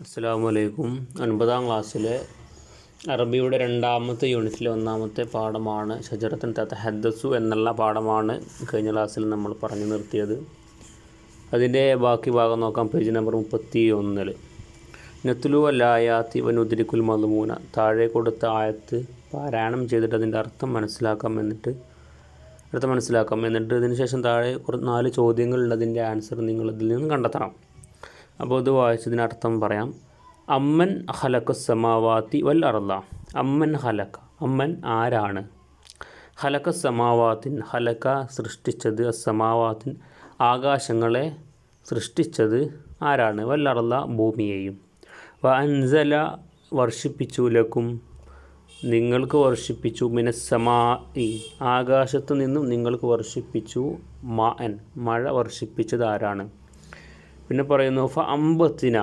അസ്സലാമു അലൈക്കും. 9ാം ക്ലാസ്സിലെ അറബിയുടെ 2ാമത്തെ യൂണിറ്റിലെ 1ാമത്തെ പാഠമാണ് ഷജറത്തുൻ തതഹദ്ദസു എന്നുള്ള പാഠമാണ് കഴിഞ്ഞ ക്ലാസ്സിൽ നമ്മൾ പറഞ്ഞു നിർത്തിയത്. അതിൻ്റെ ബാക്കി ഭാഗം നോക്കാം. Page number 31. നത്ലു അല്ലായാത്തി വനുദ്രിക്കുൽ മദ്മൂന. താഴെ കൊടുത്ത ആയത്ത് പാരായണം ചെയ്തിട്ട് അതിൻ്റെ അർത്ഥം മനസ്സിലാക്കാം. എന്നിട്ട് ഇതിന് ശേഷം താഴെ 4 ചോദ്യങ്ങളുണ്ട്. അതിൻ്റെ ആൻസർ നിങ്ങൾ ഇതിൽ നിന്ന് കണ്ടെത്തണം. അപ്പോൾ ഇത് വായിച്ചതിനർത്ഥം പറയാം. അമ്മൻ ഖലഖസ് സമാവാത്തി വൽ അർള. അമ്മൻ ഖലഖ, അമ്മൻ ആരാണ്. ഖലഖസ് സമാവാത്തിൻ, ഖലഖ സൃഷ്ടിച്ചത്, അസ്സമാവാത്തിൻ ആകാശങ്ങളെ സൃഷ്ടിച്ചത് ആരാണ്. വൽ അർള ഭൂമിയെയും. വ അൻസല വർഷിപ്പിച്ചു, ലക്കും നിങ്ങൾക്ക് വർഷിപ്പിച്ചു, മിനസ്സമായി ആകാശത്തു നിന്നും നിങ്ങൾക്ക് വർഷിപ്പിച്ചു, മാഅൻ മഴ വർഷിപ്പിച്ചത് ആരാണ്. പിന്നെ പറയുന്നു ഫ അമ്പത്തിന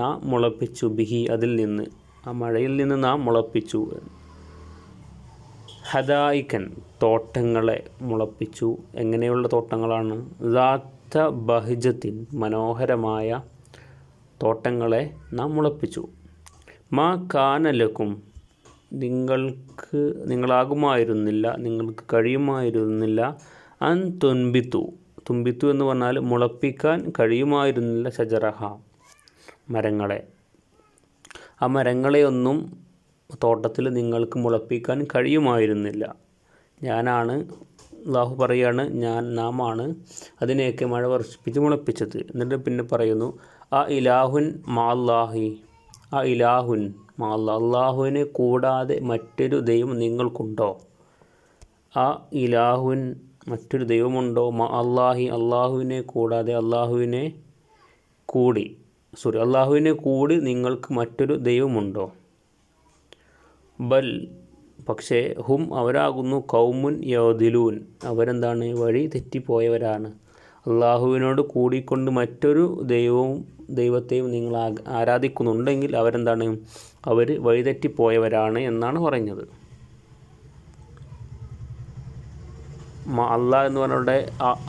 നാം മുളപ്പിച്ചു, ബിഹി അതിൽ നിന്ന്, ആ മഴയിൽ നിന്ന് നാം മുളപ്പിച്ചു, ഹദായിക്കൻ തോട്ടങ്ങളെ മുളപ്പിച്ചു. എങ്ങനെയുള്ള തോട്ടങ്ങളാണ്. ദാത്ത ബഹിജത്തിൻ മനോഹരമായ തോട്ടങ്ങളെ നാം മുളപ്പിച്ചു. മാ കാനലക്കും നിങ്ങളാകുമായിരുന്നില്ല, നിങ്ങൾക്ക് കഴിയുമായിരുന്നില്ല, അൻ തുൻബിത്തു എന്ന് പറഞ്ഞാൽ മുളപ്പിക്കാൻ കഴിയുമായിരുന്നില്ല, ഷജറഹ മരങ്ങളെ. ആ മരങ്ങളെയൊന്നും തോട്ടത്തിൽ നിങ്ങൾക്ക് മുളപ്പിക്കാൻ കഴിയുമായിരുന്നില്ല. ഞാനാണ്, അല്ലാഹു പറയാണ്, നാമാണ് അതിനെയൊക്കെ മഴ വർഷിപ്പിച്ച് മുളപ്പിച്ചത്. എന്നിട്ട് പിന്നെ പറയുന്നു ആ ഇലാഹുൻ മാല്ലാഹി, ആ ഇലാഹുൻ മാല്ലാ, അള്ളാഹുവിനെ കൂടാതെ മറ്റൊരു ദൈവം നിങ്ങൾക്കുണ്ടോ. ആ ഇലാഹുൻ മറ്റൊരു ദൈവമുണ്ടോ. അള്ളാഹി അള്ളാഹുവിനെ കൂടാതെ, അള്ളാഹുവിനെ കൂടി നിങ്ങൾക്ക് മറ്റൊരു ദൈവമുണ്ടോ. ബൽ പക്ഷേ, ഹും അവരാകുന്നു, കൗമുൻ യൗദിലൂൻ അവരെന്താണ്, വഴി തെറ്റിപ്പോയവരാണ്. അള്ളാഹുവിനോട് കൂടിക്കൊണ്ട് മറ്റൊരു ദൈവത്തെയും നിങ്ങൾ ആരാധിക്കുന്നുണ്ടെങ്കിൽ അവരെന്താണ്, അവർ വഴിതെറ്റിപ്പോയവരാണ് എന്നാണ് പറഞ്ഞത്. അള്ളാഹ് എന്ന് പറഞ്ഞവിടെ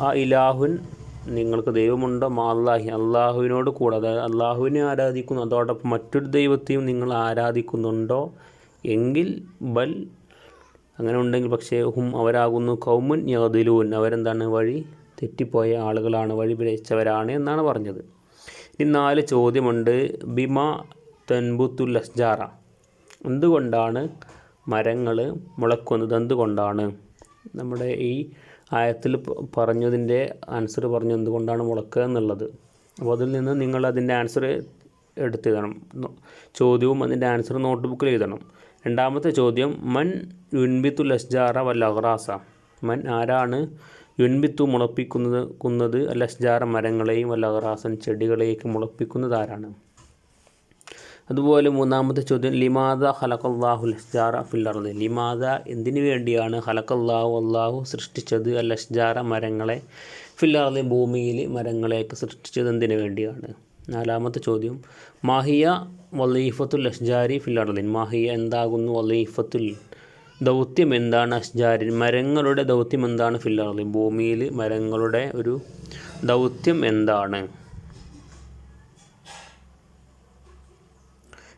ആ ഇലാഹുൻ നിങ്ങൾക്ക് ദൈവമുണ്ടോ. അള്ളാഹി അള്ളാഹുവിനോട് കൂടാതെ, അള്ളാഹുവിനെ ആരാധിക്കുന്നു, അതോടൊപ്പം മറ്റൊരു ദൈവത്തെയും നിങ്ങൾ ആരാധിക്കുന്നുണ്ടോ എങ്കിൽ, ബൽ അങ്ങനെ ഉണ്ടെങ്കിൽ പക്ഷേ, ഹും അവരാകുന്നു, കൗമുൻ യഅ്ദിലൂൻ അവരെന്താണ്, വഴി തെറ്റിപ്പോയ ആളുകളാണ്, വഴി പിഴച്ചവരാണ് എന്നാണ് പറഞ്ഞത്. ഇനി 4 ചോദ്യമുണ്ട്. ബിമാ തൻബുത്തുൽ അസ്ജാറ, എന്തുകൊണ്ടാണ് മരങ്ങൾ മുളക്കുന്നത്, എന്തുകൊണ്ടാണ്. നമ്മുടെ ഈ ആയത്തിൽ പറഞ്ഞതിൻ്റെ ആൻസർ പറഞ്ഞു എന്തുകൊണ്ടാണ് മുളക്കുക എന്നുള്ളത്. അപ്പോൾ അതിൽ നിന്ന് നിങ്ങൾ അതിൻ്റെ ആൻസർ എടുത്തെഴുതണം. ചോദ്യവും അതിൻ്റെ ആൻസർ നോട്ട് ബുക്കിൽ എഴുതണം. 2ാമത്തെ ചോദ്യം, മൻ യുൻബിത്തുൽ അസ്ജാറ വൽ അഗ്റാസ. മൻ ആരാണ്, യുൻബിത്തു മുളപ്പിക്കുന്നത്, അൽ അസ്ജാറ മരങ്ങളെയും, വൽ അഗ്റാസൻ ചെടികളെയൊക്കെ മുളപ്പിക്കുന്നത് ആരാണ്. അതുപോലെ 3ാമത്തെ ചോദ്യം, ലിമാദ ഖലഖല്ലാഹുൽ അസ്ജാറ ഫിൽ അർദ്. ലിമാദ എന്തിനു വേണ്ടിയാണ്, അള്ളാഹു സൃഷ്ടിച്ചത്, അൽ അസ്ജാറ മരങ്ങളെ, ഫിൽ അർദ് ഭൂമിയിൽ മരങ്ങളെയൊക്കെ സൃഷ്ടിച്ചത് എന്തിനു വേണ്ടിയാണ്. 4ാമത്തെ ചോദ്യം, മാഹിയ വലീഫത്തുൽ അസ്ജാരി ഫിൽ അർദിൻ. മാഹിയ എന്താകുന്നു, വലീഫത്തുൽ ദൗത്യം എന്താണ്, അസ്ജാരിൻ മരങ്ങളുടെ ദൗത്യം എന്താണ്, ഫിൽ അർദ് ഭൂമിയിൽ മരങ്ങളുടെ ഒരു ദൗത്യം എന്താണ്.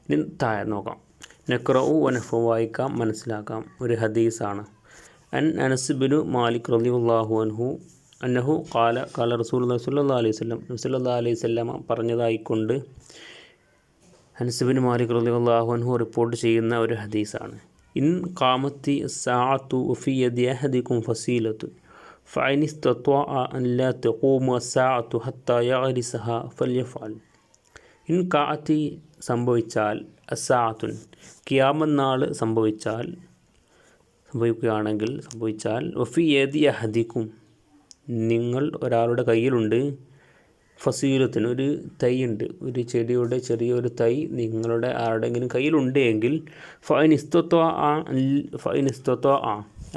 ഇനി താഴെ നോക്കാം. നഖ്റഉ വനഫു വായിക്കാം, മനസ്സിലാക്കാം. ഒരു ഹദീസാണ്. അനസ് ബിനു മാലിക് റളിയല്ലാഹു അൻഹു അന്നഹു ഖാല റസൂലുള്ളാഹി സ്വല്ലല്ലാഹു അലൈഹി വസല്ലം, സ്വല്ലല്ലാഹു അലൈഹി വസല്ലം പറഞ്ഞതായിക്കൊണ്ട് അനസ് ബിനു മാലിക് റളിയല്ലാഹു അൻഹു റിപ്പോർട്ട് ചെയ്യുന്ന ഒരു ഹദീസാണ്. ഇൻ ഖാമത്തി സഅതു ഫി യദി അഹദികും ഫസീലത്തു ഫഇൻ ഇസ്തത്വഅ അൻ ലാ തഖൂമു അസ്സഅതു ഹത്താ യഗ്രിസഹ ഫൽയഫഅൽ. ഇൻ കാഅത്തി സംഭവിച്ചാൽ, അസാഅത്തുൻ ഖിയാമത്ത് സംഭവിച്ചാൽ, വഫി യദി അഹദിക്കും നിങ്ങൾ ഒരാളുടെ കയ്യിലുണ്ട്, ഫസീലത്തിന് ഒരു തൈയുണ്ട്, ഒരു ചെടിയുടെ ചെറിയൊരു തൈ നിങ്ങളുടെ ആരുടെയെങ്കിലും കയ്യിലുണ്ട് എങ്കിൽ, ഫൈൻ ഇസ്തത്വ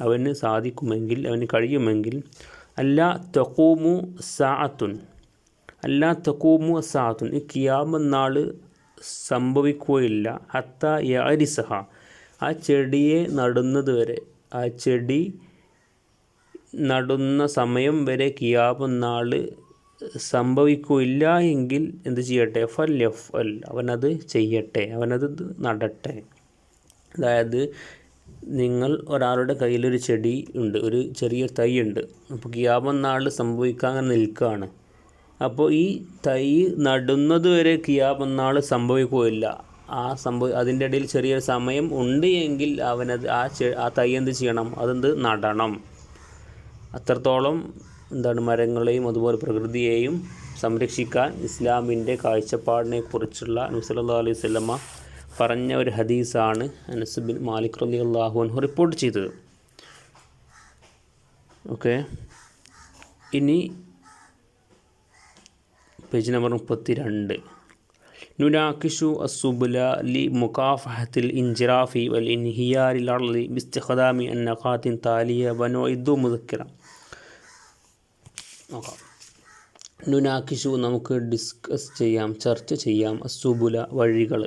അവന് സാധിക്കുമെങ്കിൽ, അവന് കഴിയുമെങ്കിൽ, അല്ലാ തഖൂമു സാഅത്തുൻ ഈ ഖിയാമത്ത് സംഭവിക്കുകയില്ല, ഹത്ത യഅരിസഹ ആ ചെടിയെ നടുന്നത് വരെ, ആ ചെടി നടുന്ന സമയം വരെ ഖിയാമത്ത് സംഭവിക്കില്ല എങ്കിൽ എന്ത് ചെയ്യട്ടെ, ഫൽ അവനത് ചെയ്യട്ടെ, അവനത് നടട്ടെ. അതായത് നിങ്ങൾ ഒരാളുടെ കയ്യിലൊരു ചെടി ഉണ്ട്, ഒരു ചെറിയ തൈ ഉണ്ട്. അപ്പോൾ ഖിയാമത്ത് നാൾ സംഭവിക്കാൻ നിൽക്കുകയാണ്. അപ്പോൾ ഈ തൈ നടുന്നത് വരെ ഖിയാമത്ത് നാൾ സംഭവിക്കുകയില്ല. അതിൻ്റെ ഇടയിൽ ചെറിയൊരു സമയം ഉണ്ട് എങ്കിൽ അവനത് ആ തൈ എന്ത് ചെയ്യണം, അതെന്ത് നടണം. അത്രത്തോളം മരങ്ങളെയും അതുപോലെ പ്രകൃതിയെയും സംരക്ഷിക്കാൻ ഇസ്ലാമിൻ്റെ കാഴ്ചപ്പാടിനെ കുറിച്ചുള്ള നബി സല്ലല്ലാഹു അലൈഹി വസല്ലമ പറഞ്ഞ ഒരു ഹദീസാണ് അനസ് ബിൻ മാലിക് റളിയല്ലാഹു അൻഹു റിപ്പോർട്ട് ചെയ്തത്. ഓക്കെ, ഇനി പേജ് നമ്പർ 32. നുനാക്കിഷു അസ്സുബുല ലി മുകാഫഹത്തിൽ ഇൻജിറാഫി വൽ ഇൻഹിയാരിൽ അർളി ബിസ്തിഖദാമി അന്നഖാത്തിൻ താലിയ വനുഇദ്ദു മുദക്കിറ. നോക്കാം. നുനാക്കിഷു നമുക്ക് ഡിസ്കസ് ചെയ്യാം, ചർച്ച ചെയ്യാം, അസ്സുബുല വഴികൾ.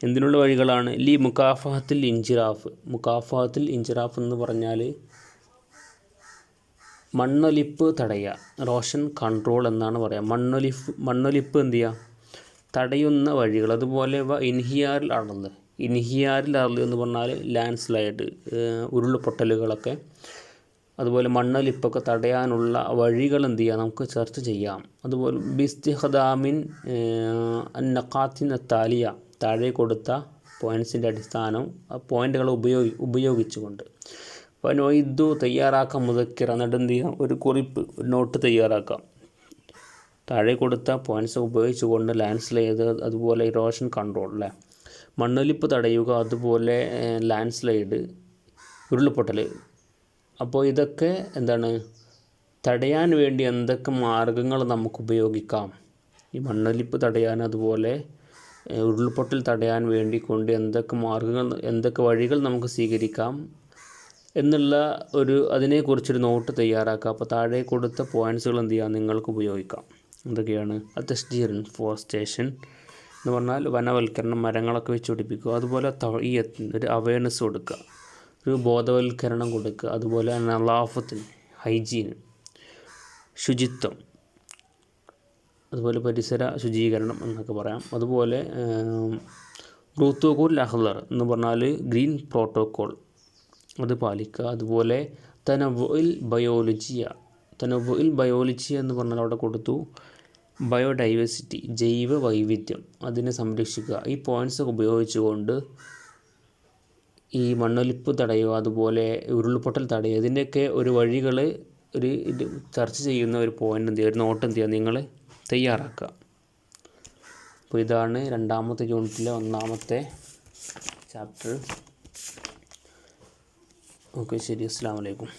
എന്തിനുള്ള വഴികളാണ്? ലി മുകാഫഹത്തിൽ ഇൻജിറാഫ്. മുകാഫഹത്തിൽ ഇൻജിറാഫ് എന്ന് പറഞ്ഞാൽ മണ്ണൊലിപ്പ് തടയുക, റോഷൻ കൺട്രോൾ എന്നാണ് പറയുക. മണ്ണൊലിപ്പ് എന്ത് ചെയ്യുക, തടയുന്ന വഴികൾ. അതുപോലെ ഇൻഹിയാറിൽ അർള്. ഇൻഹിയാറിൽ അർള് എന്ന് പറഞ്ഞാൽ ലാൻഡ് സ്ലൈഡ്, ഉരുൾപൊട്ടലുകളൊക്കെ, അതുപോലെ മണ്ണൊലിപ്പൊക്കെ തടയാനുള്ള വഴികൾ എന്ത് ചെയ്യുക, നമുക്ക് ചർച്ച ചെയ്യാം. അതുപോലെ ബിസ്തിഖദാമിൻ അന്നഖാത്തിൻ താലിയ, താഴെ കൊടുത്ത പോയിൻറ്റ്സിൻ്റെ അടിസ്ഥാനം പോയിൻ്റുകൾ ഉപയോഗിച്ചുകൊണ്ട്. അപ്പോൾ നൊയ്ദു തയ്യാറാക്കാം, മുദക്കിറ എന്നിട്ട് എന്ത് ചെയ്യാം, ഒരു കുറിപ്പ്, ഒരു നോട്ട് തയ്യാറാക്കാം. താഴെ കൊടുത്ത പോയിൻറ്റ്സ് ഉപയോഗിച്ചുകൊണ്ട് ലാൻഡ് സ്ലൈഡ്, അതുപോലെ ഇറോഷൻ കൺട്രോൾ അല്ലേ, മണ്ണൊലിപ്പ് തടയുക, അതുപോലെ ലാൻഡ് സ്ലൈഡ്, ഉരുൾപൊട്ടൽ. അപ്പോൾ ഇതൊക്കെ തടയാൻ വേണ്ടി എന്തൊക്കെ മാർഗങ്ങൾ നമുക്ക് ഉപയോഗിക്കാം? ഈ മണ്ണൊലിപ്പ് തടയാൻ, അതുപോലെ ഉരുൾപൊട്ടൽ തടയാൻ വേണ്ടി കൊണ്ട് എന്തൊക്കെ വഴികൾ നമുക്ക് സ്വീകരിക്കാം എന്നുള്ള അതിനെക്കുറിച്ചൊരു നോട്ട് തയ്യാറാക്കുക. അപ്പോൾ താഴെ കൊടുത്ത പോയിൻറ്റ്സുകൾ എന്ത് ചെയ്യുക, നിങ്ങൾക്ക് ഉപയോഗിക്കാം. എന്തൊക്കെയാണ്? തശ്ജീർ, ഫോറസ്റ്റേഷൻ എന്ന് പറഞ്ഞാൽ വനവൽക്കരണം, മരങ്ങളൊക്കെ വെച്ച് പിടിപ്പിക്കുക. അതുപോലെ ഒരു അവയർനെസ് കൊടുക്കുക, ഒരു ബോധവൽക്കരണം കൊടുക്കുക. അതുപോലെ നളാഫത്തിന്, ഹൈജീൻ, ശുചിത്വം, അതുപോലെ പരിസര ശുചീകരണം എന്നൊക്കെ പറയാം. അതുപോലെ പ്രോട്ടോകോൾ അഹ്ലർ എന്ന് പറഞ്ഞാൽ ഗ്രീൻ പ്രോട്ടോകോൾ, അത് പാലിക്കുക. അതുപോലെ തനവുൽ ബയോളജി എന്ന് പറഞ്ഞാൽ അവിടെ കൊടുത്തു ബയോഡൈവേഴ്സിറ്റി, ജൈവ വൈവിധ്യം, അതിനെ സംരക്ഷിക്കുക. ഈ പോയിൻറ്റ്സ് ഉപയോഗിച്ചുകൊണ്ട് ഈ മണ്ണൊലിപ്പ് തടയുക, അതുപോലെ ഉരുൾപൊട്ടൽ തടയുക, ഇതിൻ്റെയൊക്കെ ഒരു വഴികൾ ഇത് ചർച്ച ചെയ്യുന്ന ഒരു പോയിൻ്റ് എന്ത് ചെയ്യുക, ഒരു നോട്ട് എന്ത് ചെയ്യുക, നിങ്ങൾ തയ്യാറാക്കുക. അപ്പോൾ ഇതാണ് രണ്ടാമത്തെ യൂണിറ്റിലെ ഒന്നാമത്തെ ചാപ്റ്റർ. ഓക്കെ, ശരി. അസ്സലാമു അലൈക്കും.